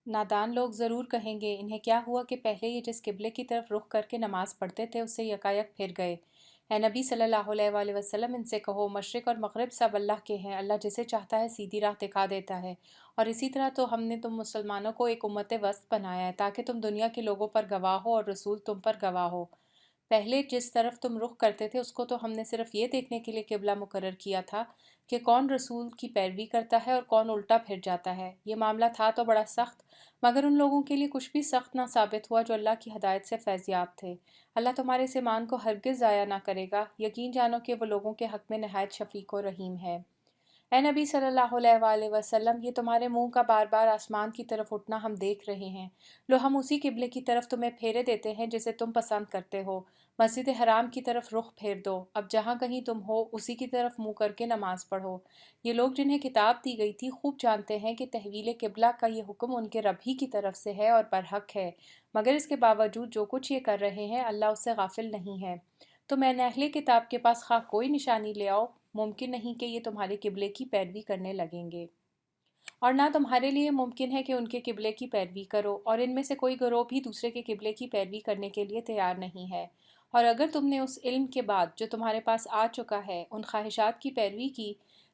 نادان لوگ ضرور کہیں گے انہیں کیا ہوا کہ پہلے یہ جس قبلے کی طرف رخ کر کے نماز پڑھتے تھے اس سے یکایک پھر گئے۔ اے نبی صلی اللہ علیہ وآلہ وسلم، ان سے کہو مشرق اور مغرب سب اللہ کے ہیں، اللہ جسے چاہتا ہے سیدھی راہ دکھا دیتا ہے، اور اسی طرح تو ہم نے تم مسلمانوں کو ایک امت وسط بنایا ہے تاکہ تم دنیا کے لوگوں پر گواہ ہو اور رسول تم پر گواہ ہو۔ پہلے جس طرف تم رخ کرتے تھے اس کو تو ہم نے صرف یہ دیکھنے کے لیے قبلہ مقرر کیا تھا کہ کون رسول کی پیروی کرتا ہے اور کون الٹا پھر جاتا ہے۔ یہ معاملہ تھا تو بڑا سخت، مگر ان لوگوں کے لیے کچھ بھی سخت نہ ثابت ہوا جو اللہ کی ہدایت سے فیضیاب تھے۔ اللہ تمہارے اس ایمان کو ہرگز ضائع نہ کرے گا، یقین جانو کہ وہ لوگوں کے حق میں نہایت شفیق و رحیم ہے۔ اے نبی صلی اللہ علیہ وآلہ وسلم، یہ تمہارے منہ کا بار بار آسمان کی طرف اٹھنا ہم دیکھ رہے ہیں۔ لو ہم اسی قبلے کی طرف تمہیں پھیرے دیتے ہیں جسے تم پسند کرتے ہو۔ مسجد حرام کی طرف رخ پھیر دو، اب جہاں کہیں تم ہو اسی کی طرف منہ کر کے نماز پڑھو۔ یہ لوگ جنہیں کتاب دی گئی تھی خوب جانتے ہیں کہ تحویل قبلہ کا یہ حکم ان کے رب ہی کی طرف سے ہے اور برحق ہے، مگر اس کے باوجود جو کچھ یہ کر رہے ہیں اللہ اس سے غافل نہیں ہے۔ تم اہل کتاب کے پاس خواہ کوئی نشانی لے آؤ، ممکن نہیں کہ یہ تمہارے قبلے کی پیروی کرنے لگیں گے، اور نہ تمہارے لیے ممکن ہے کہ ان کے قبلے کی پیروی کرو، اور ان میں سے کوئی گروہ بھی دوسرے کے قبلے کی پیروی کرنے کے لیے تیار نہیں ہے۔ اور اگر تم نے اس علم کے بعد جو تمہارے پاس آ چکا ہے ان خواہشات کی پیروی کی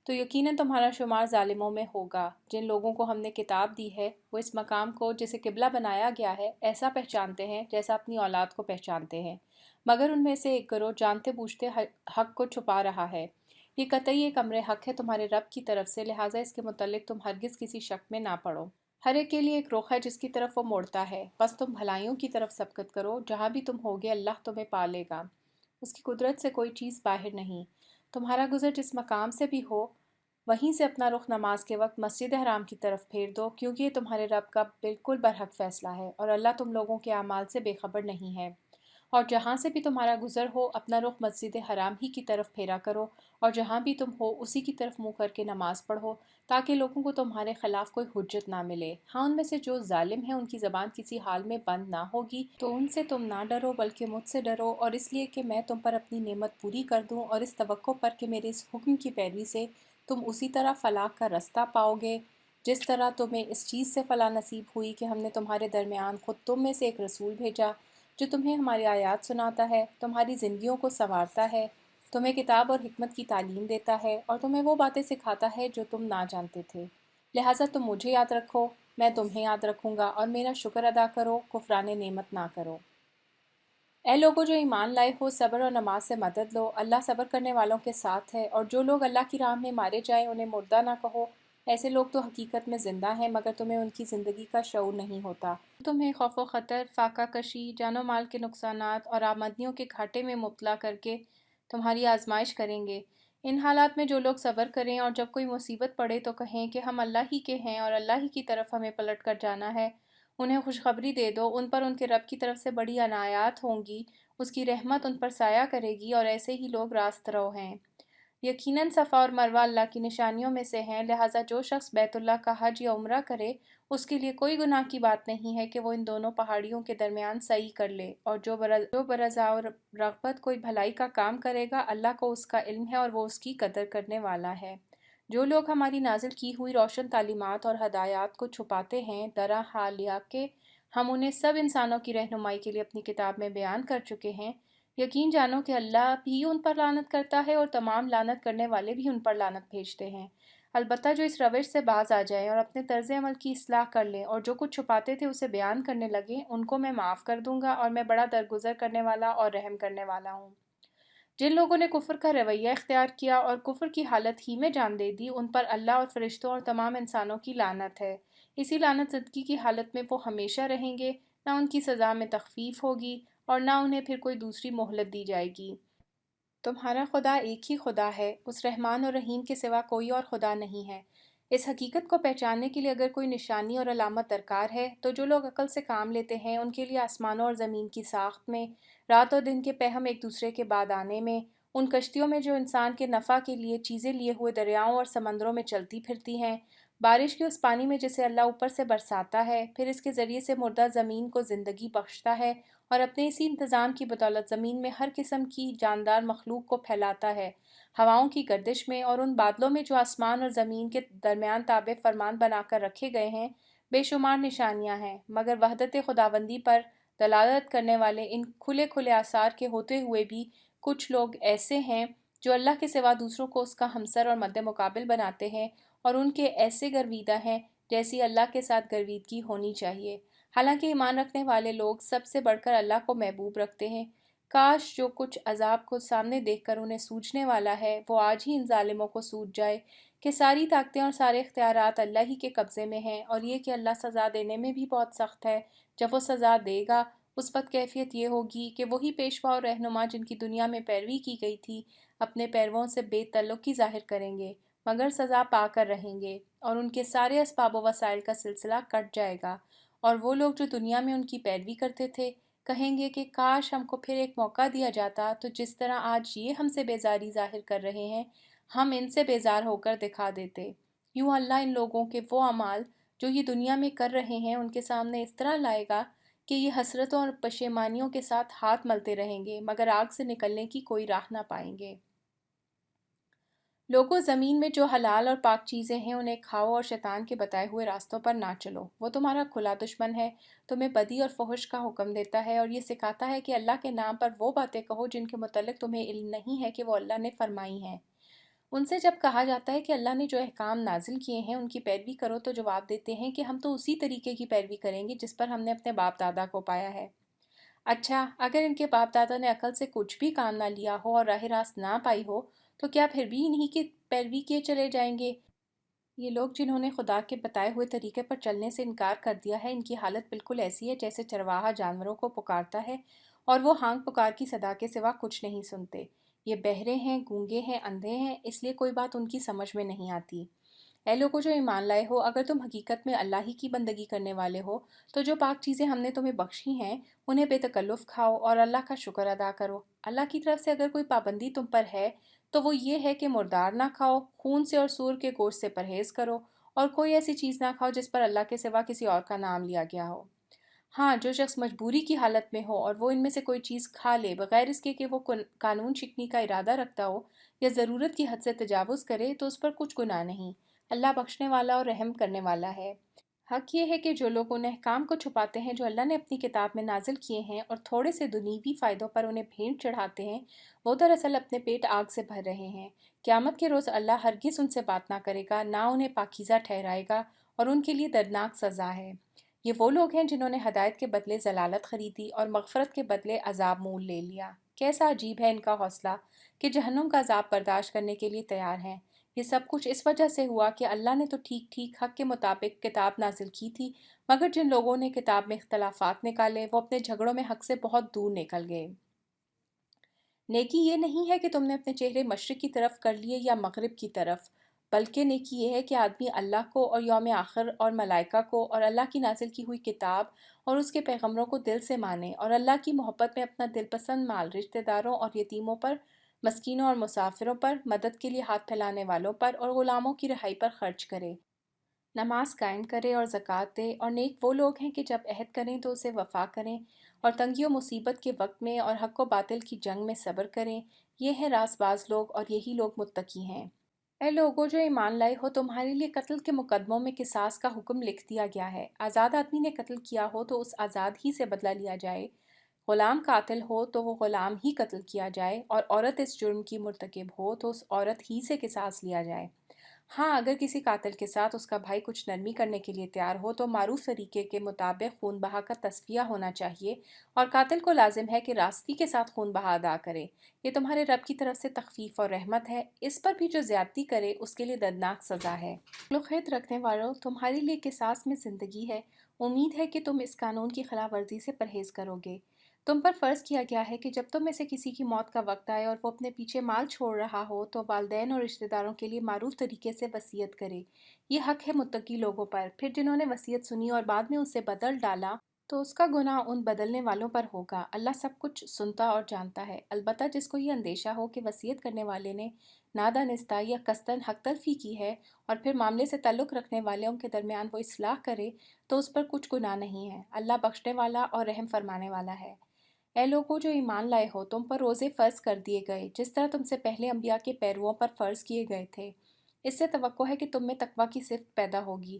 تو یقیناً تمہارا شمار ظالموں میں ہوگا۔ جن لوگوں کو ہم نے کتاب دی ہے وہ اس مقام کو جسے قبلہ بنایا گیا ہے ایسا پہچانتے ہیں جیسا اپنی اولاد کو پہچانتے ہیں، مگر ان میں سے ایک گروہ جانتے بوجھتے حق کو چھپا رہا ہے۔ یہ قطعی ایک امر حق ہے تمہارے رب کی طرف سے، لہٰذا اس کے متعلق تم ہرگز کسی شک میں نہ پڑو۔ ہر ایک کے لیے ایک رخ ہے جس کی طرف وہ موڑتا ہے، بس تم بھلائیوں کی طرف سبقت کرو، جہاں بھی تم ہوگے اللہ تمہیں پا لے گا، اس کی قدرت سے کوئی چیز باہر نہیں۔ تمہارا گزر جس مقام سے بھی ہو وہیں سے اپنا رخ نماز کے وقت مسجد حرام کی طرف پھیر دو، کیونکہ یہ تمہارے رب کا بالکل برحق فیصلہ ہے اور اللہ تم لوگوں کے اعمال سے بے خبر نہیں ہے۔ اور جہاں سے بھی تمہارا گزر ہو اپنا رخ مسجد حرام ہی کی طرف پھیرا کرو، اور جہاں بھی تم ہو اسی کی طرف منہ کر کے نماز پڑھو، تاکہ لوگوں کو تمہارے خلاف کوئی حجت نہ ملے۔ ہاں، ان میں سے جو ظالم ہیں ان کی زبان کسی حال میں بند نہ ہوگی، تو ان سے تم نہ ڈرو بلکہ مجھ سے ڈرو، اور اس لیے کہ میں تم پر اپنی نعمت پوری کر دوں، اور اس توقع پر کہ میرے اس حکم کی پیروی سے تم اسی طرح فلاح کا رستہ پاؤ گے جس طرح تمہیں اس چیز سے فلاح نصیب ہوئی کہ ہم نے تمہارے درمیان خود تم میں سے ایک رسول بھیجا جو تمہیں ہماری آیات سناتا ہے، تمہاری زندگیوں کو سنوارتا ہے، تمہیں کتاب اور حکمت کی تعلیم دیتا ہے، اور تمہیں وہ باتیں سکھاتا ہے جو تم نہ جانتے تھے۔ لہٰذا تم مجھے یاد رکھو، میں تمہیں یاد رکھوں گا، اور میرا شکر ادا کرو، کفران نعمت نہ کرو۔ اے لوگو جو ایمان لائے ہو، صبر اور نماز سے مدد لو، اللہ صبر کرنے والوں کے ساتھ ہے۔ اور جو لوگ اللہ کی راہ میں مارے جائیں انہیں مردہ نہ کہو، ایسے لوگ تو حقیقت میں زندہ ہیں مگر تمہیں ان کی زندگی کا شعور نہیں ہوتا۔ تمہیں خوف و خطر، فاقہ کشی، جان و مال کے نقصانات اور آمدنیوں کے گھاٹے میں مبتلا کر کے تمہاری آزمائش کریں گے۔ ان حالات میں جو لوگ صبر کریں اور جب کوئی مصیبت پڑے تو کہیں کہ ہم اللہ ہی کے ہیں اور اللہ ہی کی طرف ہمیں پلٹ کر جانا ہے، انہیں خوشخبری دے دو، ان پر ان کے رب کی طرف سے بڑی عنایات ہوں گی، اس کی رحمت ان پر سایہ کرے گی، اور ایسے ہی لوگ راست رو ہیں۔ یقیناً صفا اور مروہ اللہ کی نشانیوں میں سے ہیں، لہٰذا جو شخص بیت اللہ کا حج یا عمرہ کرے اس کے لیے کوئی گناہ کی بات نہیں ہے کہ وہ ان دونوں پہاڑیوں کے درمیان سعی کر لے، اور جو برضا اور رغبت کوئی بھلائی کا کام کرے گا اللہ کو اس کا علم ہے اور وہ اس کی قدر کرنے والا ہے۔ جو لوگ ہماری نازل کی ہوئی روشن تعلیمات اور ہدایات کو چھپاتے ہیں، درا حال یہ کہ ہم انہیں سب انسانوں کی رہنمائی کے لیے اپنی کتاب میں بیان کر چکے ہیں، یقین جانو کہ اللہ بھی ان پر لعنت کرتا ہے اور تمام لعنت کرنے والے بھی ان پر لعنت بھیجتے ہیں۔ البتہ جو اس روش سے باز آ جائیں اور اپنے طرز عمل کی اصلاح کر لیں اور جو کچھ چھپاتے تھے اسے بیان کرنے لگیں، ان کو میں معاف کر دوں گا، اور میں بڑا درگزر کرنے والا اور رحم کرنے والا ہوں۔ جن لوگوں نے کفر کا رویہ اختیار کیا اور کفر کی حالت ہی میں جان دے دی، ان پر اللہ اور فرشتوں اور تمام انسانوں کی لعنت ہے۔ اسی لعنت زدگی کی حالت میں وہ ہمیشہ رہیں گے، نہ ان کی سزا میں تخفیف ہوگی اور نہ انہیں پھر کوئی دوسری مہلت دی جائے گی۔ تمہارا خدا ایک ہی خدا ہے، اس رحمان اور رحیم کے سوا کوئی اور خدا نہیں ہے۔ اس حقیقت کو پہچاننے کے لیے اگر کوئی نشانی اور علامت درکار ہے تو جو لوگ عقل سے کام لیتے ہیں ان کے لیے آسمانوں اور زمین کی ساخت میں، رات اور دن کے پہم ایک دوسرے کے بعد آنے میں، ان کشتیوں میں جو انسان کے نفع کے لیے چیزیں لیے ہوئے دریاؤں اور سمندروں میں چلتی پھرتی ہیں، بارش کے اس پانی میں جسے اللہ اوپر سے برساتا ہے، پھر اس کے ذریعے سے مردہ زمین کو زندگی بخشتا ہے، اور اپنے اسی انتظام کی بدولت زمین میں ہر قسم کی جاندار مخلوق کو پھیلاتا ہے، ہواؤں کی گردش میں اور ان بادلوں میں جو آسمان اور زمین کے درمیان تابع فرمان بنا کر رکھے گئے ہیں، بے شمار نشانیاں ہیں، مگر وحدت خداوندی پر دلالت کرنے والے ان کھلے کھلے آثار کے ہوتے ہوئے بھی کچھ لوگ ایسے ہیں جو اللہ کے سوا دوسروں کو اس کا ہمسر اور مد مقابل بناتے ہیں، اور ان کے ایسے گرویدہ ہیں جیسی اللہ کے ساتھ گرویدگی ہونی چاہیے۔ حالانکہ ایمان رکھنے والے لوگ سب سے بڑھ کر اللہ کو محبوب رکھتے ہیں۔ کاش جو کچھ عذاب کو سامنے دیکھ کر انہیں سوجنے والا ہے وہ آج ہی ان ظالموں کو سوج جائے کہ ساری طاقتیں اور سارے اختیارات اللہ ہی کے قبضے میں ہیں، اور یہ کہ اللہ سزا دینے میں بھی بہت سخت ہے۔ جب وہ سزا دے گا اس وقت کیفیت یہ ہوگی کہ وہی پیشوا اور رہنما جن کی دنیا میں پیروی کی گئی تھی اپنے پیرووں سے بے تعلقی ظاہر کریں گے، مگر سزا پا کر رہیں گے، اور ان کے سارے اسباب و وسائل کا سلسلہ کٹ جائے گا، اور وہ لوگ جو دنیا میں ان کی پیروی کرتے تھے کہیں گے کہ کاش ہم کو پھر ایک موقع دیا جاتا تو جس طرح آج یہ ہم سے بیزاری ظاہر کر رہے ہیں ہم ان سے بیزار ہو کر دکھا دیتے۔ یوں اللہ ان لوگوں کے وہ اعمال جو یہ دنیا میں کر رہے ہیں ان کے سامنے اس طرح لائے گا کہ یہ حسرتوں اور پشیمانیوں کے ساتھ ہاتھ ملتے رہیں گے مگر آگ سے نکلنے کی کوئی راہ نہ پائیں گے۔ لوگوں، زمین میں جو حلال اور پاک چیزیں ہیں انہیں کھاؤ اور شیطان کے بتائے ہوئے راستوں پر نہ چلو، وہ تمہارا کھلا دشمن ہے، تمہیں بدی اور فحش کا حکم دیتا ہے اور یہ سکھاتا ہے کہ اللہ کے نام پر وہ باتیں کہو جن کے متعلق تمہیں علم نہیں ہے کہ وہ اللہ نے فرمائی ہیں۔ ان سے جب کہا جاتا ہے کہ اللہ نے جو احکام نازل کیے ہیں ان کی پیروی کرو تو جواب دیتے ہیں کہ ہم تو اسی طریقے کی پیروی کریں گے جس پر ہم نے اپنے باپ دادا کو پایا ہے۔ اچھا، اگر ان کے باپ دادا نے عقل سے کچھ بھی کام نہ لیا ہو اور راہ راست نہ پائی ہو تو کیا پھر بھی انہی کی پیروی کیے چلے جائیں گے؟ یہ لوگ جنہوں نے خدا کے بتائے ہوئے طریقے پر چلنے سے انکار کر دیا ہے ان کی حالت بالکل ایسی ہے جیسے چرواہا جانوروں کو پکارتا ہے اور وہ ہانک پکار کی صدا کے سوا کچھ نہیں سنتے۔ یہ بہرے ہیں، گونگے ہیں، اندھے ہیں، اس لیے کوئی بات ان کی سمجھ میں نہیں آتی۔ اے لوگو جو ایمان لائے ہو، اگر تم حقیقت میں اللہ ہی کی بندگی کرنے والے ہو تو جو پاک چیزیں ہم نے تمہیں بخشی ہیں انہیں بے تکلف کھاؤ اور اللہ کا شکر ادا کرو۔ اللہ کی طرف سے اگر کوئی پابندی تم پر ہے تو وہ یہ ہے کہ مردار نہ کھاؤ، خون سے اور سور کے گوشت سے پرہیز کرو، اور کوئی ایسی چیز نہ کھاؤ جس پر اللہ کے سوا کسی اور کا نام لیا گیا ہو۔ ہاں، جو شخص مجبوری کی حالت میں ہو اور وہ ان میں سے کوئی چیز کھا لے بغیر اس کے کہ وہ قانون شکنی کا ارادہ رکھتا ہو یا ضرورت کی حد سے تجاوز کرے تو اس پر کچھ گناہ نہیں۔ اللہ بخشنے والا اور رحم کرنے والا ہے۔ حق یہ ہے کہ جو لوگ ان احکام کو چھپاتے ہیں جو اللہ نے اپنی کتاب میں نازل کیے ہیں اور تھوڑے سے دنیوی فائدوں پر انہیں بھیٹ چڑھاتے ہیں وہ دراصل اپنے پیٹ آگ سے بھر رہے ہیں۔ قیامت کے روز اللہ ہرگز ان سے بات نہ کرے گا، نہ انہیں پاکیزہ ٹھہرائے گا، اور ان کے لیے دردناک سزا ہے۔ یہ وہ لوگ ہیں جنہوں نے ہدایت کے بدلے ضلالت خریدی اور مغفرت کے بدلے عذاب مول لے لیا۔ کیسا عجیب ہے ان کا حوصلہ کہ جہنم کا عذاب برداشت کرنے کے لیے تیار ہیں۔ یہ سب کچھ اس وجہ سے ہوا کہ اللہ نے تو ٹھیک ٹھیک حق کے مطابق کتاب نازل کی تھی، مگر جن لوگوں نے کتاب میں اختلافات نکالے وہ اپنے جھگڑوں میں حق سے بہت دور نکل گئے۔ نیکی یہ نہیں ہے کہ تم نے اپنے چہرے مشرق کی طرف کر لیے یا مغرب کی طرف، بلکہ نیکی یہ ہے کہ آدمی اللہ کو اور یوم آخر اور ملائکہ کو اور اللہ کی نازل کی ہوئی کتاب اور اس کے پیغمبروں کو دل سے مانے، اور اللہ کی محبت میں اپنا دل پسند مال رشتہ داروں اور یتیموں پر، مسکینوں اور مسافروں پر، مدد کے لیے ہاتھ پھیلانے والوں پر اور غلاموں کی رہائی پر خرچ کرے، نماز قائم کرے اور زکوٰۃ دے، اور نیک وہ لوگ ہیں کہ جب عہد کریں تو اسے وفا کریں، اور تنگی و مصیبت کے وقت میں اور حق و باطل کی جنگ میں صبر کریں۔ یہ ہیں راست باز لوگ اور یہی لوگ متقی ہیں۔ اے لوگو جو ایمان لائے ہو، تمہارے لیے قتل کے مقدموں میں قصاص کا حکم لکھ دیا گیا ہے۔ آزاد آدمی نے قتل کیا ہو تو اس آزاد ہی سے بدلہ لیا جائے، غلام قاتل ہو تو وہ غلام ہی قتل کیا جائے، اور عورت اس جرم کی مرتکب ہو تو اس عورت ہی سے قصاص لیا جائے۔ ہاں، اگر کسی قاتل کے ساتھ اس کا بھائی کچھ نرمی کرنے کے لیے تیار ہو تو معروف طریقے کے مطابق خون بہا کا تصفیہ ہونا چاہیے، اور قاتل کو لازم ہے کہ راستی کے ساتھ خون بہا ادا کرے۔ یہ تمہارے رب کی طرف سے تخفیف اور رحمت ہے، اس پر بھی جو زیادتی کرے اس کے لیے دردناک سزا ہے۔ خلوخیت رکھنے والوں، تمہارے لیے قصاص میں زندگی ہے، امید ہے کہ تم اس قانون کی خلاف ورزی سے پرہیز کرو گے۔ تم پر فرض کیا گیا ہے کہ جب تم میں سے کسی کی موت کا وقت آئے اور وہ اپنے پیچھے مال چھوڑ رہا ہو تو والدین اور رشتہ داروں کے لیے معروف طریقے سے وصیت کرے۔ یہ حق ہے متقی لوگوں پر۔ پھر جنہوں نے وصیت سنی اور بعد میں اسے بدل ڈالا تو اس کا گناہ ان بدلنے والوں پر ہوگا۔ اللہ سب کچھ سنتا اور جانتا ہے۔ البتہ جس کو یہ اندیشہ ہو کہ وصیت کرنے والے نے نادانستہ یا قصداً حق تلفی کی ہے اور پھر معاملے سے تعلق رکھنے والوں کے درمیان وہ اصلاح کرے تو اس پر کچھ گناہ نہیں ہے۔ اللہ بخشنے والا اور رحم فرمانے والا ہے۔ اے لوگو جو ایمان لائے ہو، تم پر روزے فرض کر دیے گئے جس طرح تم سے پہلے انبیاء کے پیرووں پر فرض کیے گئے تھے۔ اس سے توقع ہے کہ تم میں تقویٰ کی صفت پیدا ہوگی۔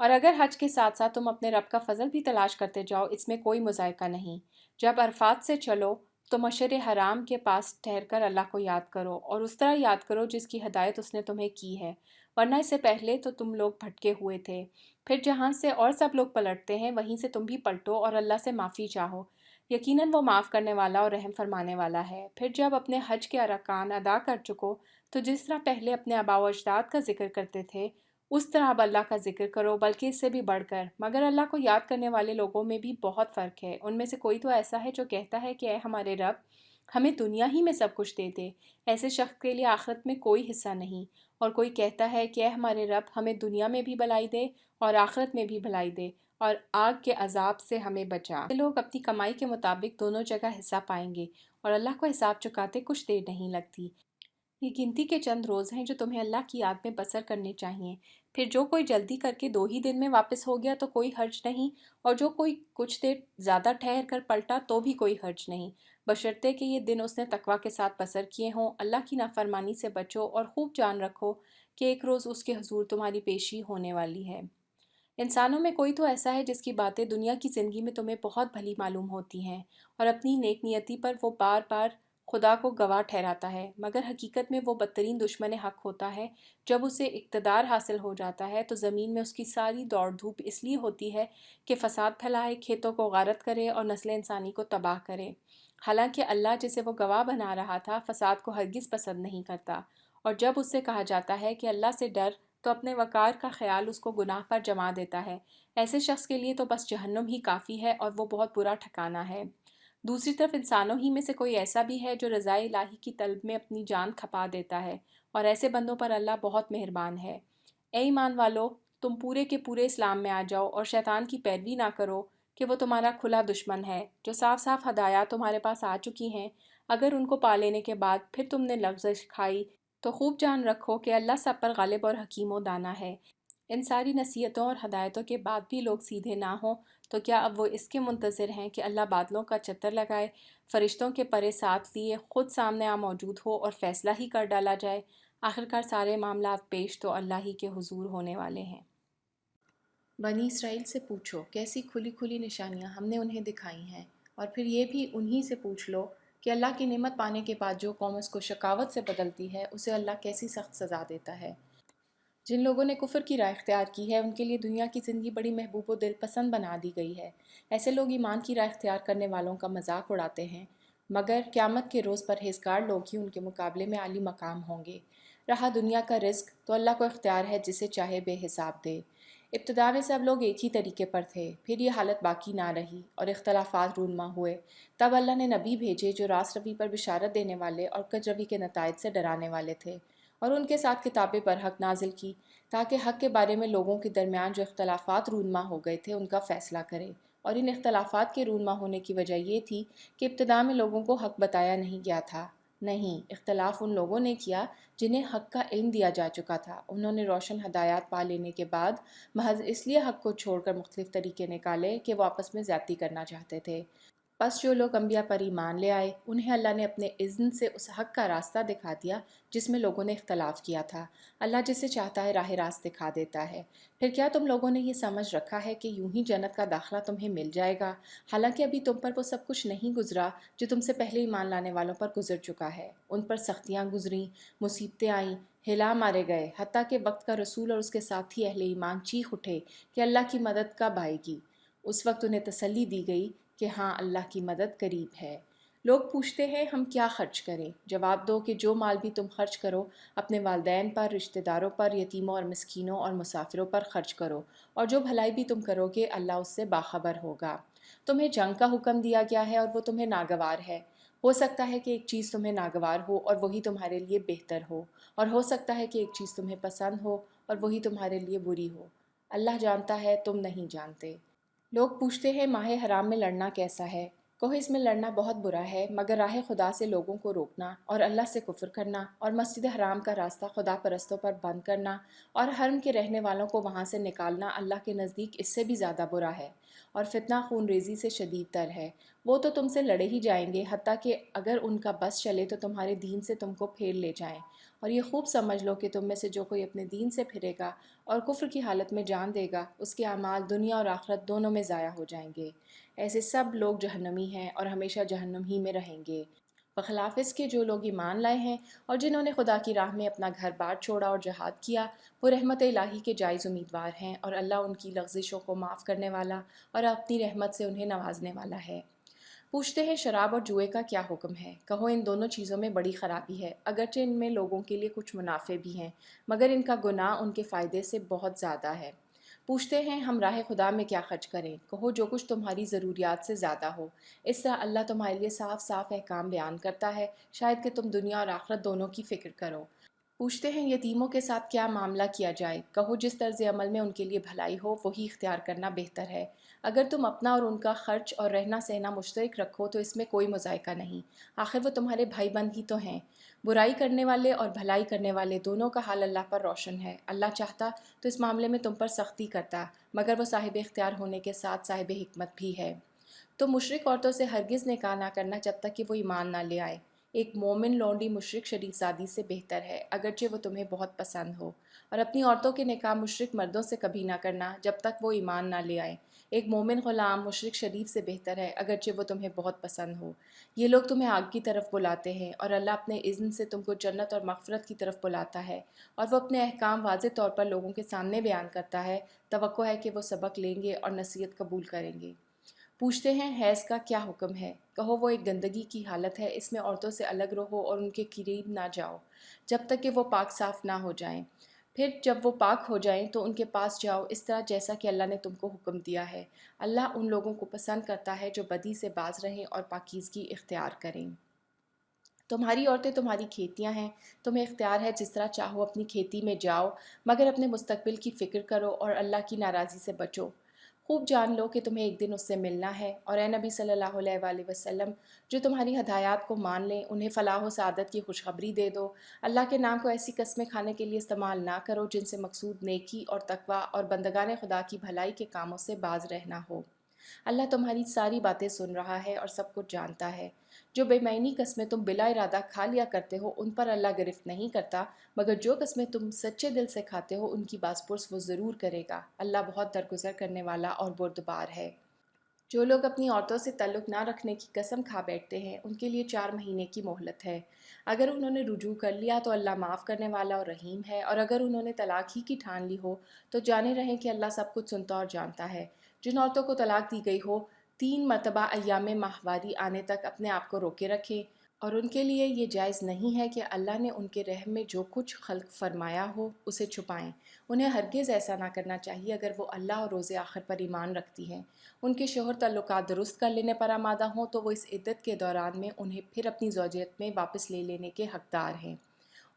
اور اگر حج کے ساتھ ساتھ تم اپنے رب کا فضل بھی تلاش کرتے جاؤ، اس میں کوئی مذائقہ نہیں۔ جب عرفات سے چلو تو مشعر حرام کے پاس ٹھہر کر اللہ کو یاد کرو، اور اس طرح یاد کرو جس کی ہدایت اس نے تمہیں کی ہے، ورنہ اس سے پہلے تو تم لوگ بھٹکے ہوئے تھے۔ پھر جہاں سے اور سب لوگ پلٹتے ہیں وہیں سے تم بھی پلٹو اور اللہ سے معافی چاہو، یقیناً وہ معاف کرنے والا اور رحم فرمانے والا ہے۔ پھر جب اپنے حج کے ارکان ادا کر چکو تو جس طرح پہلے اپنے آباء و اجداد کا ذکر کرتے تھے اس طرح اب اللہ کا ذکر کرو، بلکہ اس سے بھی بڑھ کر۔ مگر اللہ کو یاد کرنے والے لوگوں میں بھی بہت فرق ہے۔ ان میں سے کوئی تو ایسا ہے جو کہتا ہے کہ اے ہمارے رب، ہمیں دنیا ہی میں سب کچھ دے دے، ایسے شخص کے لیے آخرت میں کوئی حصہ نہیں۔ اور کوئی کہتا ہے کہ اے ہمارے رب، ہمیں دنیا میں بھی بھلائی دے اور آخرت میں بھی بھلائی دے، اور آگ کے عذاب سے ہمیں بچا۔ یہ لوگ اپنی کمائی کے مطابق دونوں جگہ حصہ پائیں گے، اور اللہ کو حساب چکاتے کچھ دیر نہیں لگتی۔ یہ گنتی کے چند روز ہیں جو تمہیں اللہ کی یاد میں بسر کرنے چاہیے۔ پھر جو کوئی جلدی کر کے 2 ہی دن میں واپس ہو گیا تو کوئی حرج نہیں، اور جو کوئی کچھ دیر زیادہ ٹھہر کر پلٹا تو بھی کوئی حرج نہیں، بشرطے کہ یہ دن اس نے تقویٰ کے ساتھ بسر کیے ہوں۔ اللہ کی نافرمانی سے بچو اور خوب جان رکھو کہ ایک روز اس کے حضور تمہاری پیشی ہونے والی ہے۔ انسانوں میں کوئی تو ایسا ہے جس کی باتیں دنیا کی زندگی میں تمہیں بہت بھلی معلوم ہوتی ہیں، اور اپنی نیک نیتی پر وہ بار بار خدا کو گواہ ٹھہراتا ہے، مگر حقیقت میں وہ بدترین دشمن حق ہوتا ہے۔ جب اسے اقتدار حاصل ہو جاتا ہے تو زمین میں اس کی ساری دوڑ دھوپ اس لیے ہوتی ہے کہ فساد پھیلائے، کھیتوں کو غارت کرے اور نسل انسانی کو تباہ کرے۔ حالانکہ اللہ جسے وہ گواہ بنا رہا تھا فساد کو ہرگز پسند نہیں کرتا، اور جب اس سے کہا جاتا ہے کہ اللہ سے ڈر تو اپنے وقار کا خیال اس کو گناہ پر جما دیتا ہے۔ ایسے شخص کے لیے تو بس جہنم ہی کافی ہے، اور وہ بہت برا ٹھکانہ ہے۔ دوسری طرف انسانوں ہی میں سے کوئی ایسا بھی ہے جو رضائے الہی کی طلب میں اپنی جان کھپا دیتا ہے، اور ایسے بندوں پر اللہ بہت مہربان ہے۔ اے ایمان والو، تم پورے کے پورے اسلام میں آ جاؤ اور شیطان کی پیروی نہ کرو کہ وہ تمہارا کھلا دشمن ہے۔ جو صاف صاف ہدایات تمہارے پاس آ چکی ہیں، اگر ان کو پا لینے کے بعد پھر تم نے لغزش کھائی تو خوب جان رکھو کہ اللہ سب پر غالب اور حکیم و دانا ہے۔ ان ساری نصیحتوں اور ہدایتوں کے بعد بھی لوگ سیدھے نہ ہوں تو کیا اب وہ اس کے منتظر ہیں کہ اللہ بادلوں کا چتر لگائے، فرشتوں کے پرے ساتھ لیے خود سامنے موجود ہو اور فیصلہ ہی کر ڈالا جائے؟ آخرکار سارے معاملات پیش تو اللہ ہی کے حضور ہونے والے ہیں۔ بنی اسرائیل سے پوچھو کیسی کھلی کھلی نشانیاں ہم نے انہیں دکھائی ہیں، اور پھر یہ بھی انہی سے پوچھ لو کہ اللہ کی نعمت پانے کے بعد جو قوم اس کو شقاوت سے بدلتی ہے اسے اللہ کیسی سخت سزا دیتا ہے۔ جن لوگوں نے کفر کی راہ اختیار کی ہے ان کے لیے دنیا کی زندگی بڑی محبوب و دل پسند بنا دی گئی ہے۔ ایسے لوگ ایمان کی راہ اختیار کرنے والوں کا مذاق اڑاتے ہیں، مگر قیامت کے روز پرہیزگار لوگ ہی ان کے مقابلے میں عالی مقام ہوں گے۔ رہا دنیا کا رزق تو اللہ کو اختیار ہے جسے چاہے بے حساب دے۔ ابتدا میں سب لوگ ایک ہی طریقے پر تھے، پھر یہ حالت باقی نہ رہی اور اختلافات رونما ہوئے۔ تب اللہ نے نبی بھیجے جو راست روی پر بشارت دینے والے اور کج روی کے نتائج سے ڈرانے والے تھے، اور ان کے ساتھ کتابیں برحق نازل کی تاکہ حق کے بارے میں لوگوں کے درمیان جو اختلافات رونما ہو گئے تھے ان کا فیصلہ کرے۔ اور ان اختلافات کے رونما ہونے کی وجہ یہ تھی کہ ابتدا میں لوگوں کو حق بتایا نہیں گیا تھا۔ نہیں، اختلاف ان لوگوں نے کیا جنہیں حق کا علم دیا جا چکا تھا۔ انہوں نے روشن ہدایات پا لینے کے بعد محض اس لیے حق کو چھوڑ کر مختلف طریقے نکالے کہ وہ آپس میں زیادتی کرنا چاہتے تھے۔ پس جو لوگ انبیاء پر ایمان لے آئے انہیں اللہ نے اپنے اذن سے اس حق کا راستہ دکھا دیا جس میں لوگوں نے اختلاف کیا تھا۔ اللہ جسے چاہتا ہے راہ راست دکھا دیتا ہے۔ پھر کیا تم لوگوں نے یہ سمجھ رکھا ہے کہ یوں ہی جنت کا داخلہ تمہیں مل جائے گا، حالانکہ ابھی تم پر وہ سب کچھ نہیں گزرا جو تم سے پہلے ایمان لانے والوں پر گزر چکا ہے۔ ان پر سختیاں گزریں، مصیبتیں آئیں، ہلا مارے گئے، حتیٰ کہ وقت کا رسول اور اس کے ساتھی اہل ایمان چیخ اٹھے کہ اللہ کی مدد کب آئے گی۔ اس وقت انہیں تسلی دی گئی کہ ہاں، اللہ کی مدد قریب ہے۔ لوگ پوچھتے ہیں ہم کیا خرچ کریں؟ جواب دو کہ جو مال بھی تم خرچ کرو اپنے والدین پر، رشتہ داروں پر، یتیموں اور مسکینوں اور مسافروں پر خرچ کرو، اور جو بھلائی بھی تم کرو گے اللہ اس سے باخبر ہوگا۔ تمہیں جنگ کا حکم دیا گیا ہے اور وہ تمہیں ناگوار ہے۔ ہو سکتا ہے کہ ایک چیز تمہیں ناگوار ہو اور وہی تمہارے لیے بہتر ہو، اور ہو سکتا ہے کہ ایک چیز تمہیں پسند ہو اور وہی تمہارے لیے بری ہو۔ اللہ جانتا ہے، تم نہیں جانتے۔ لوگ پوچھتے ہیں ماہ حرام میں لڑنا کیسا ہے؟ کہو اس میں لڑنا بہت برا ہے، مگر راہ خدا سے لوگوں کو روکنا اور اللہ سے کفر کرنا اور مسجد حرام کا راستہ خدا پرستوں پر بند کرنا اور حرم کے رہنے والوں کو وہاں سے نکالنا اللہ کے نزدیک اس سے بھی زیادہ برا ہے۔ اور فتنہ خون ریزی سے شدید تر ہے۔ وہ تو تم سے لڑے ہی جائیں گے، حتیٰ کہ اگر ان کا بس چلے تو تمہارے دین سے تم کو پھیر لے جائیں۔ اور یہ خوب سمجھ لو کہ تم میں سے جو کوئی اپنے دین سے پھرے گا اور کفر کی حالت میں جان دے گا، اس کے اعمال دنیا اور آخرت دونوں میں ضائع ہو جائیں گے۔ ایسے سب لوگ جہنمی ہیں اور ہمیشہ جہنم ہی میں رہیں گے۔ بخلاف اس کے جو لوگ ایمان لائے ہیں اور جنہوں نے خدا کی راہ میں اپنا گھر بار چھوڑا اور جہاد کیا، وہ رحمت الہی کے جائز امیدوار ہیں، اور اللہ ان کی لغزشوں کو معاف کرنے والا اور اپنی رحمت سے انہیں نوازنے والا ہے۔ پوچھتے ہیں شراب اور جوئے کا کیا حکم ہے؟ کہو ان دونوں چیزوں میں بڑی خرابی ہے، اگرچہ ان میں لوگوں کے لیے کچھ منافع بھی ہیں، مگر ان کا گناہ ان کے فائدے سے بہت زیادہ ہے۔ پوچھتے ہیں ہم راہ خدا میں کیا خرچ کریں؟ کہو جو کچھ تمہاری ضروریات سے زیادہ ہو۔ اس طرح اللہ تمہارے لیے صاف صاف احکام بیان کرتا ہے، شاید کہ تم دنیا اور آخرت دونوں کی فکر کرو۔ پوچھتے ہیں یتیموں کے ساتھ کیا معاملہ کیا جائے؟ کہو جس طرز عمل میں ان کے لیے بھلائی ہو وہی اختیار کرنا بہتر ہے۔ اگر تم اپنا اور ان کا خرچ اور رہنا سہنا مشترک رکھو تو اس میں کوئی مذائقہ نہیں، آخر وہ تمہارے بھائی بند ہی تو ہیں۔ برائی کرنے والے اور بھلائی کرنے والے دونوں کا حال اللہ پر روشن ہے۔ اللہ چاہتا تو اس معاملے میں تم پر سختی کرتا، مگر وہ صاحب اختیار ہونے کے ساتھ صاحب حکمت بھی ہے۔ تو مشرک عورتوں سے ہرگز نکاح نہ کرنا جب تک کہ وہ ایمان نہ لے آئے۔ ایک مومن لونڈی مشرک شریف زادی سے بہتر ہے، اگرچہ وہ تمہیں بہت پسند ہو۔ اور اپنی عورتوں کے نکاح مشرک مردوں سے کبھی نہ کرنا جب تک وہ ایمان نہ لے آئے۔ ایک مومن غلام مشرک شریف سے بہتر ہے، اگرچہ وہ تمہیں بہت پسند ہو۔ یہ لوگ تمہیں آگ کی طرف بلاتے ہیں، اور اللہ اپنے اذن سے تم کو جنت اور مغفرت کی طرف بلاتا ہے، اور وہ اپنے احکام واضح طور پر لوگوں کے سامنے بیان کرتا ہے۔ توقع ہے کہ وہ سبق لیں گے اور نصیحت قبول کریں گے۔ پوچھتے ہیں حیض کا کیا حکم ہے؟ کہو وہ ایک گندگی کی حالت ہے، اس میں عورتوں سے الگ رہو اور ان کے قریب نہ جاؤ جب تک کہ وہ پاک صاف نہ ہو جائیں۔ پھر جب وہ پاک ہو جائیں تو ان کے پاس جاؤ، اس طرح جیسا کہ اللہ نے تم کو حکم دیا ہے۔ اللہ ان لوگوں کو پسند کرتا ہے جو بدی سے باز رہیں اور پاکیزگی اختیار کریں۔ تمہاری عورتیں تمہاری کھیتیاں ہیں، تمہیں اختیار ہے جس طرح چاہو اپنی کھیتی میں جاؤ، مگر اپنے مستقبل کی فکر کرو اور اللہ کی ناراضی سے بچو۔ خوب جان لو کہ تمہیں ایک دن اس سے ملنا ہے، اور اے نبی صلی اللہ علیہ وآلہ وسلم، جو تمہاری ہدایات کو مان لیں انہیں فلاح و سعادت کی خوشخبری دے دو۔ اللہ کے نام کو ایسی قسمیں کھانے کے لیے استعمال نہ کرو جن سے مقصود نیکی اور تقویٰ اور بندگان خدا کی بھلائی کے کاموں سے باز رہنا ہو۔ اللہ تمہاری ساری باتیں سن رہا ہے اور سب کچھ جانتا ہے۔ جو بے معنی قسمیں تم بلا ارادہ کھا لیا کرتے ہو ان پر اللہ گرفت نہیں کرتا، مگر جو قسمیں تم سچے دل سے کھاتے ہو ان کی باز پرس وہ ضرور کرے گا۔ اللہ بہت درگزر کرنے والا اور بردبار ہے۔ جو لوگ اپنی عورتوں سے تعلق نہ رکھنے کی قسم کھا بیٹھتے ہیں ان کے لیے 4 مہینے کی مہلت ہے۔ اگر انہوں نے رجوع کر لیا تو اللہ معاف کرنے والا اور رحیم ہے، اور اگر انہوں نے طلاق ہی کی ٹھان لی ہو تو جانے رہیں کہ اللہ سب کچھ سنتا اور جانتا ہے۔ جن عورتوں کو طلاق دی گئی ہو 3 مرتبہ ایام ماہواری آنے تک اپنے آپ کو روکے رکھیں، اور ان کے لیے یہ جائز نہیں ہے کہ اللہ نے ان کے رحم میں جو کچھ خلق فرمایا ہو اسے چھپائیں۔ انہیں ہرگز ایسا نہ کرنا چاہیے اگر وہ اللہ اور روز آخر پر ایمان رکھتی ہیں۔ ان کے شوہر تعلقات درست کر لینے پر آمادہ ہوں تو وہ اس عدت کے دوران میں انہیں پھر اپنی زوجیت میں واپس لے لینے کے حقدار ہیں۔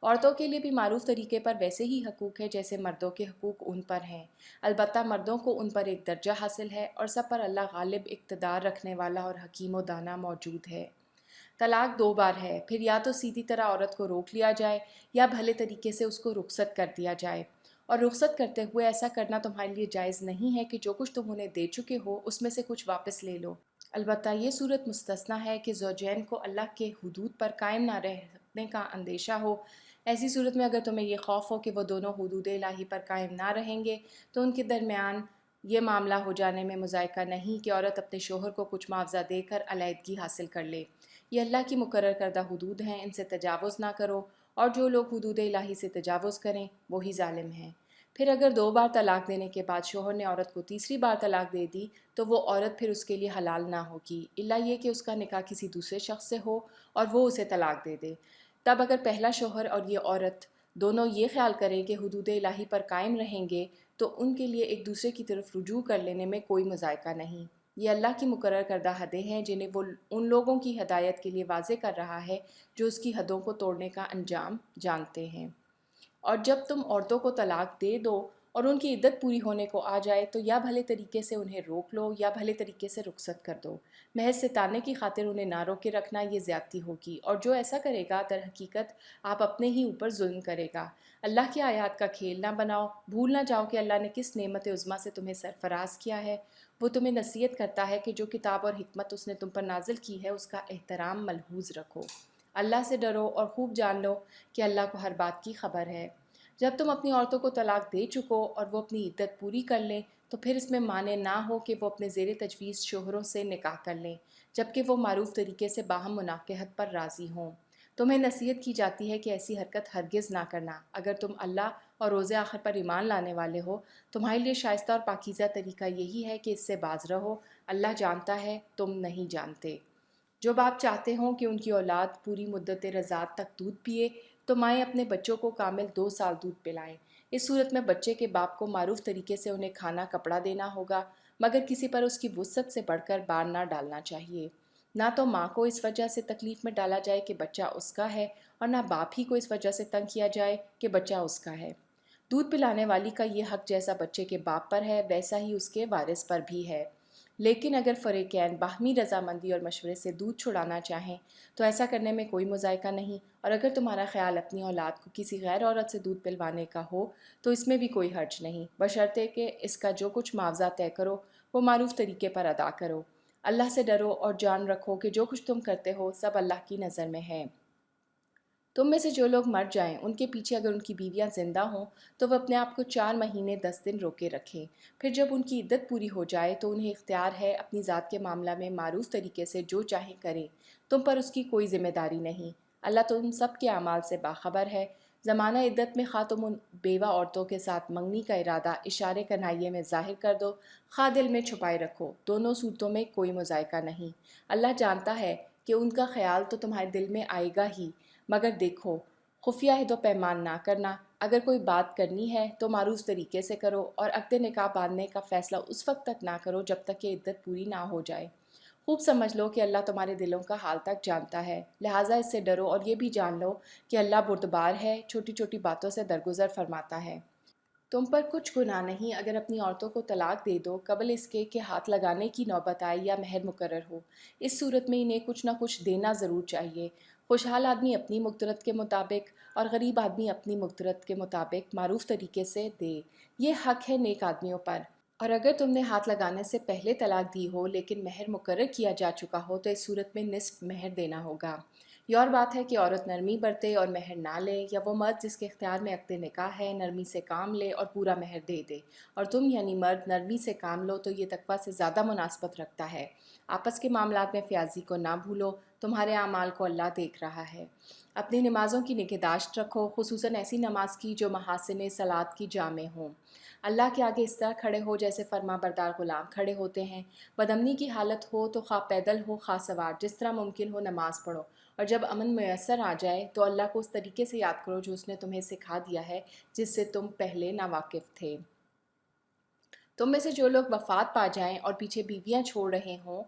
عورتوں کے لیے بھی معروف طریقے پر ویسے ہی حقوق ہے جیسے مردوں کے حقوق ان پر ہیں، البتہ مردوں کو ان پر ایک درجہ حاصل ہے، اور سب پر اللہ غالب اقتدار رکھنے والا اور حکیم و دانا موجود ہے۔ طلاق 2 بار ہے، پھر یا تو سیدھی طرح عورت کو روک لیا جائے یا بھلے طریقے سے اس کو رخصت کر دیا جائے، اور رخصت کرتے ہوئے ایسا کرنا تمہارے لیے جائز نہیں ہے کہ جو کچھ تم انہیں دے چکے ہو اس میں سے کچھ واپس لے لو۔ البتہ یہ صورت مستثنیٰ ہے کہ زوجین کو اللہ کے حدود پر قائم نہ رہنے کا اندیشہ ہو۔ ایسی صورت میں اگر تمہیں یہ خوف ہو کہ وہ دونوں حدود الہی پر قائم نہ رہیں گے تو ان کے درمیان یہ معاملہ ہو جانے میں مذائقہ نہیں کہ عورت اپنے شوہر کو کچھ معاوضہ دے کر علیحدگی حاصل کر لے۔ یہ اللہ کی مقرر کردہ حدود ہیں، ان سے تجاوز نہ کرو، اور جو لوگ حدود الہی سے تجاوز کریں وہی ظالم ہیں۔ پھر اگر 2 بار طلاق دینے کے بعد شوہر نے عورت کو تیسری بار طلاق دے دی تو وہ عورت پھر اس کے لیے حلال نہ ہوگی، الا یہ کہ اس کا نکاح کسی دوسرے شخص سے ہو اور وہ اسے طلاق دے دے۔ تب اگر پہلا شوہر اور یہ عورت دونوں یہ خیال کریں کہ حدود الہی پر قائم رہیں گے تو ان کے لیے ایک دوسرے کی طرف رجوع کر لینے میں کوئی مذائقہ نہیں۔ یہ اللہ کی مقرر کردہ حدیں ہیں جنہیں وہ ان لوگوں کی ہدایت کے لیے واضح کر رہا ہے جو اس کی حدوں کو توڑنے کا انجام جانتے ہیں۔ اور جب تم عورتوں کو طلاق دے دو اور ان کی عدت پوری ہونے کو آ جائے تو یا بھلے طریقے سے انہیں روک لو یا بھلے طریقے سے رخصت کر دو۔ محض ستانے کی خاطر انہیں نہ روکے رکھنا یہ زیادتی ہوگی، اور جو ایسا کرے گا در حقیقت آپ اپنے ہی اوپر ظلم کرے گا۔ اللہ کی آیات کا کھیل نہ بناؤ، بھول نہ جاؤ کہ اللہ نے کس نعمت عظمیٰ سے تمہیں سرفراز کیا ہے۔ وہ تمہیں نصیحت کرتا ہے کہ جو کتاب اور حکمت اس نے تم پر نازل کی ہے اس کا احترام ملحوظ رکھو۔ اللہ سے ڈرو اور خوب جان لو کہ اللہ کو ہر بات کی خبر ہے۔ جب تم اپنی عورتوں کو طلاق دے چکو اور وہ اپنی عدت پوری کر لیں تو پھر اس میں مانع نہ ہو کہ وہ اپنے زیر تجویز شوہروں سے نکاح کر لیں، جبکہ وہ معروف طریقے سے باہم مناکحت پر راضی ہوں۔ تمہیں نصیحت کی جاتی ہے کہ ایسی حرکت ہرگز نہ کرنا۔ اگر تم اللہ اور روز آخر پر ایمان لانے والے ہو، تمہارے لیے شائستہ اور پاکیزہ طریقہ یہی ہے کہ اس سے باز رہو۔ اللہ جانتا ہے، تم نہیں جانتے۔ جو باپ چاہتے ہوں کہ ان کی اولاد پوری مدت رضاعت تک دودھ پیے تو مائیں اپنے بچوں کو کامل 2 سال دودھ پلائیں۔ اس صورت میں بچے کے باپ کو معروف طریقے سے انہیں کھانا کپڑا دینا ہوگا، مگر کسی پر اس کی وسعت سے بڑھ کر بار نہ ڈالنا چاہیے۔ نہ تو ماں کو اس وجہ سے تکلیف میں ڈالا جائے کہ بچہ اس کا ہے، اور نہ باپ ہی کو اس وجہ سے تنگ کیا جائے کہ بچہ اس کا ہے۔ دودھ پلانے والی کا یہ حق جیسا بچے کے باپ پر ہے ویسا ہی اس کے وارث پر بھی ہے۔ لیکن اگر فریقین باہمی رضامندی اور مشورے سے دودھ چھڑانا چاہیں تو ایسا کرنے میں کوئی مذائقہ نہیں، اور اگر تمہارا خیال اپنی اولاد کو کسی غیر عورت سے دودھ پلوانے کا ہو تو اس میں بھی کوئی حرج نہیں، بشرطے کہ اس کا جو کچھ معاوضہ طے کرو وہ معروف طریقے پر ادا کرو۔ اللہ سے ڈرو اور جان رکھو کہ جو کچھ تم کرتے ہو سب اللہ کی نظر میں ہے۔ تم میں سے جو لوگ مر جائیں ان کے پیچھے اگر ان کی بیویاں زندہ ہوں تو وہ اپنے آپ کو 4 مہینے 10 دن روکے رکھیں، پھر جب ان کی عدت پوری ہو جائے تو انہیں اختیار ہے اپنی ذات کے معاملہ میں معروف طریقے سے جو چاہیں کریں، تم پر اس کی کوئی ذمہ داری نہیں۔ اللہ تم سب کے اعمال سے باخبر ہے۔ زمانہ عدت میں خواہ تم ان بیوہ عورتوں کے ساتھ منگنی کا ارادہ اشارے کنائیے میں ظاہر کر دو، خواہ دل میں چھپائے رکھو، دونوں صورتوں میں کوئی مذائقہ نہیں۔ اللہ جانتا ہے کہ ان کا خیال تو تمہارے دل میں آئے گا ہی، مگر دیکھو خفیہ عہد و پیمان نہ کرنا۔ اگر کوئی بات کرنی ہے تو معروف طریقے سے کرو، اور عقد نکاح باندھنے کا فیصلہ اس وقت تک نہ کرو جب تک کہ عدت پوری نہ ہو جائے۔ خوب سمجھ لو کہ اللہ تمہارے دلوں کا حال تک جانتا ہے، لہٰذا اس سے ڈرو اور یہ بھی جان لو کہ اللہ بردبار ہے، چھوٹی چھوٹی باتوں سے درگزر فرماتا ہے۔ تم پر کچھ گناہ نہیں اگر اپنی عورتوں کو طلاق دے دو قبل اس کے کہ ہاتھ لگانے کی نوبت آئے یا مہر مقرر ہو۔ اس صورت میں انہیں کچھ نہ کچھ دینا ضرور چاہیے۔ خوشحال آدمی اپنی مقدرت کے مطابق اور غریب آدمی اپنی مقدرت کے مطابق معروف طریقے سے دے، یہ حق ہے نیک آدمیوں پر۔ اور اگر تم نے ہاتھ لگانے سے پہلے طلاق دی ہو لیکن مہر مقرر کیا جا چکا ہو تو اس صورت میں نصف مہر دینا ہوگا۔ یہ اور بات ہے کہ عورت نرمی برتے اور مہر نہ لے، یا وہ مرد جس کے اختیار میں عقد نکاح ہے نرمی سے کام لے اور پورا مہر دے دے، اور تم یعنی مرد نرمی سے کام لو تو یہ تقویٰ سے زیادہ مناسبت رکھتا ہے۔ آپس کے معاملات میں فیاضی کو نہ بھولو، تمہارے اعمال کو اللہ دیکھ رہا ہے۔ اپنی نمازوں کی نگہداشت رکھو، خصوصاً ایسی نماز کی جو محاسن صلاۃ کی جامع ہوں۔ اللہ کے آگے اس طرح کھڑے ہو جیسے فرما بردار غلام کھڑے ہوتے ہیں۔ بدامنی کی حالت ہو تو خواہ پیدل ہو خواہ سوار، جس طرح ممکن ہو نماز پڑھو، اور جب امن میسر آ جائے تو اللہ کو اس طریقے سے یاد کرو جو اس نے تمہیں سکھا دیا ہے جس سے تم پہلے ناواقف تھے۔ تم میں سے جو لوگ وفات پا جائیں اور پیچھے بیویاں چھوڑ رہے ہوں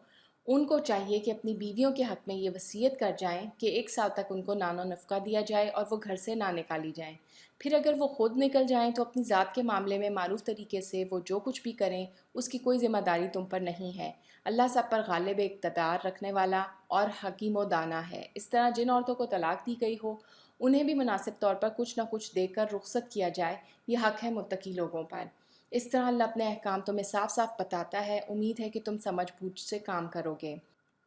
ان کو چاہیے کہ اپنی بیویوں کے حق میں یہ وصیت کر جائیں کہ 1 سال تک ان کو نان و نفقہ دیا جائے اور وہ گھر سے نہ نکالی جائیں۔ پھر اگر وہ خود نکل جائیں تو اپنی ذات کے معاملے میں معروف طریقے سے وہ جو کچھ بھی کریں اس کی کوئی ذمہ داری تم پر نہیں ہے۔ اللہ سب پر غالب اقتدار رکھنے والا اور حکیم و دانا ہے۔ اس طرح جن عورتوں کو طلاق دی گئی ہو انہیں بھی مناسب طور پر کچھ نہ کچھ دے کر رخصت کیا جائے، یہ حق ہے متقی لوگوں پر۔ اس طرح اللہ اپنے احکام تمہیں صاف صاف بتاتا ہے، امید ہے کہ تم سمجھ بوجھ سے کام کرو گے۔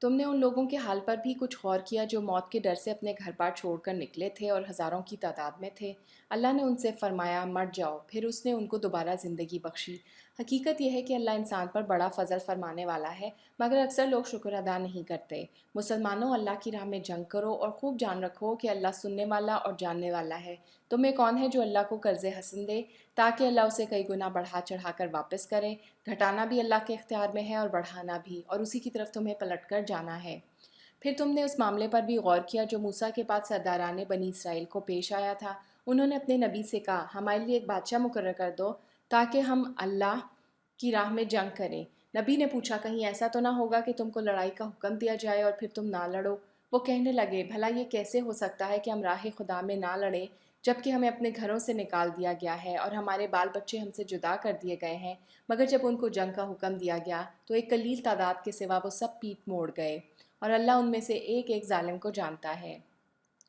تم نے ان لوگوں کے حال پر بھی کچھ غور کیا جو موت کے ڈر سے اپنے گھر بار چھوڑ کر نکلے تھے اور ہزاروں کی تعداد میں تھے۔ اللہ نے ان سے فرمایا مر جاؤ، پھر اس نے ان کو دوبارہ زندگی بخشی۔ حقیقت یہ ہے کہ اللہ انسان پر بڑا فضل فرمانے والا ہے، مگر اکثر لوگ شکر ادا نہیں کرتے۔ مسلمانوں اللہ کی راہ میں جنگ کرو اور خوب جان رکھو کہ اللہ سننے والا اور جاننے والا ہے۔ تمہیں کون ہے جو اللہ کو قرض حسن دے تاکہ اللہ اسے کئی گنا بڑھا چڑھا کر واپس کرے؟ گھٹانا بھی اللہ کے اختیار میں ہے اور بڑھانا بھی، اور اسی کی طرف تمہیں پلٹ کر جانا ہے۔ پھر تم نے اس معاملے پر بھی غور کیا جو موسیٰ کے بعد سرداران بنی اسرائیل کو پیش آیا تھا۔ انہوں نے اپنے نبی سے کہا ہمارے لیے ایک بادشاہ مقرر کر دو تاکہ ہم اللہ کی راہ میں جنگ کریں۔ نبی نے پوچھا کہیں ایسا تو نہ ہوگا کہ تم کو لڑائی کا حکم دیا جائے اور پھر تم نہ لڑو؟ وہ کہنے لگے بھلا یہ کیسے ہو سکتا ہے کہ ہم راہ خدا میں نہ لڑیں جبکہ ہمیں اپنے گھروں سے نکال دیا گیا ہے اور ہمارے بال بچے ہم سے جدا کر دیے گئے ہیں؟ مگر جب ان کو جنگ کا حکم دیا گیا تو ایک قلیل تعداد کے سوا وہ سب پیٹ موڑ گئے، اور اللہ ان میں سے ایک ایک ظالم کو جانتا ہے۔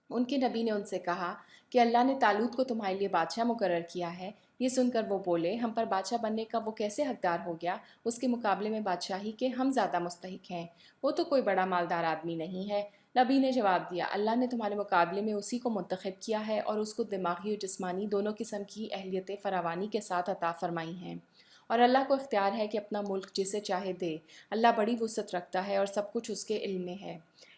ان کے نبی نے ان سے کہا کہ اللہ نے طالوت کو تمہارے لیے بادشاہ مقرر کیا ہے، یہ سن کر وہ بولے، ہم پر بادشاہ بننے کا وہ کیسے حقدار ہو گیا؟ اس کے مقابلے میں بادشاہی کے ہم زیادہ مستحق ہیں، وہ تو کوئی بڑا مالدار آدمی نہیں ہے۔ نبی نے جواب دیا، اللہ نے تمہارے مقابلے میں اسی کو منتخب کیا ہے اور اس کو دماغی اور جسمانی دونوں قسم کی اہلیتیں فراوانی کے ساتھ عطا فرمائی ہیں، اور اللہ کو اختیار ہے کہ اپنا ملک جسے چاہے دے۔ اللہ بڑی وسعت رکھتا ہے اور سب کچھ اس کے علم میں ہے۔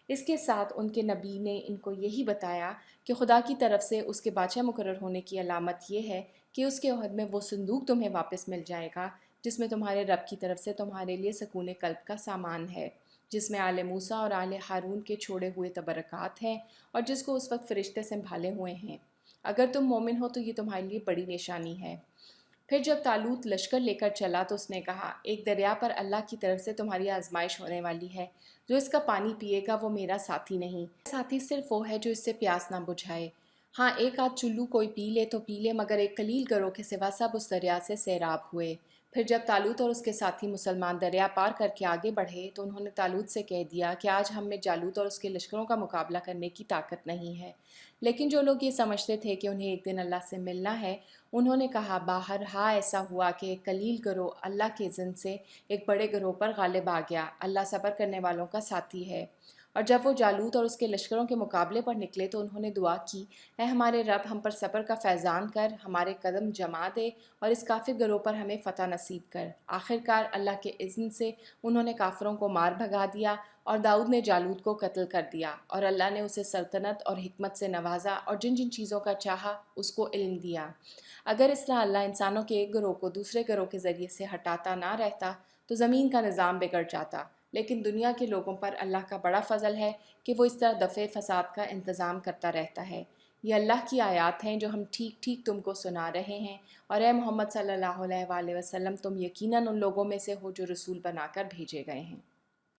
اس کے ساتھ ان کے نبی نے ان کو یہی بتایا کہ خدا کی طرف سے اس کے بادشاہ مقرر ہونے کی علامت یہ ہے کہ اس کے عہد میں وہ صندوق تمہیں واپس مل جائے گا جس میں تمہارے رب کی طرف سے تمہارے لیے سکون قلب کا سامان ہے، جس میں آل موسیٰ اور آل ہارون کے چھوڑے ہوئے تبرکات ہیں، اور جس کو اس وقت فرشتے سنبھالے ہوئے ہیں۔ اگر تم مومن ہو تو یہ تمہارے لیے بڑی نشانی ہے۔ پھر جب طالوت لشکر لے کر چلا تو اس نے کہا، ایک دریا پر اللہ کی طرف سے تمہاری آزمائش ہونے والی ہے، جو اس کا پانی پیے گا وہ میرا ساتھی نہیں، ساتھی صرف وہ ہے جو اس سے پیاس نہ بجھائے۔ ہاں ایک آدھ چلو کوئی پی لے تو پی لے، مگر ایک قلیل گروہ کے سوا سب اس دریا سے سیراب ہوئے۔ پھر جب طالوت اور اس کے ساتھی مسلمان دریا پار کر کے آگے بڑھے تو انہوں نے طالوت سے کہہ دیا کہ آج ہم میں جالوت اور اس کے لشکروں کا مقابلہ کرنے کی طاقت نہیں ہے۔ لیکن جو لوگ یہ سمجھتے تھے کہ انہیں ایک دن اللہ سے ملنا ہے، انہوں نے کہا، بہرحال ایسا ہوا کہ ایک قلیل گروہ اللہ کے اذن سے ایک بڑے گروہ پر غالب آ گیا۔ اللہ صبر کرنے والوں کا ساتھی ہے۔ اور جب وہ جالوت اور اس کے لشکروں کے مقابلے پر نکلے تو انہوں نے دعا کی، اے ہمارے رب، ہم پر صبر کا فیضان کر، ہمارے قدم جما دے اور اس کافر گروہ پر ہمیں فتح نصیب کر۔ آخرکار اللہ کے اذن سے انہوں نے کافروں کو مار بھگا دیا اور داؤد نے جالوت کو قتل کر دیا، اور اللہ نے اسے سلطنت اور حکمت سے نوازا اور جن جن چیزوں کا چاہا اس کو علم دیا۔ اگر اس طرح اللہ انسانوں کے ایک گروہ کو دوسرے گروہ کے ذریعے سے ہٹاتا نہ رہتا تو زمین کا نظام بگڑ جاتا، لیکن دنیا کے لوگوں پر اللہ کا بڑا فضل ہے کہ وہ اس طرح دفع فساد کا انتظام کرتا رہتا ہے۔ یہ اللہ کی آیات ہیں جو ہم ٹھیک ٹھیک تم کو سنا رہے ہیں، اور اے محمد صلی اللہ علیہ وآلہ وسلم، تم یقیناً ان لوگوں میں سے ہو جو رسول بنا کر بھیجے گئے ہیں۔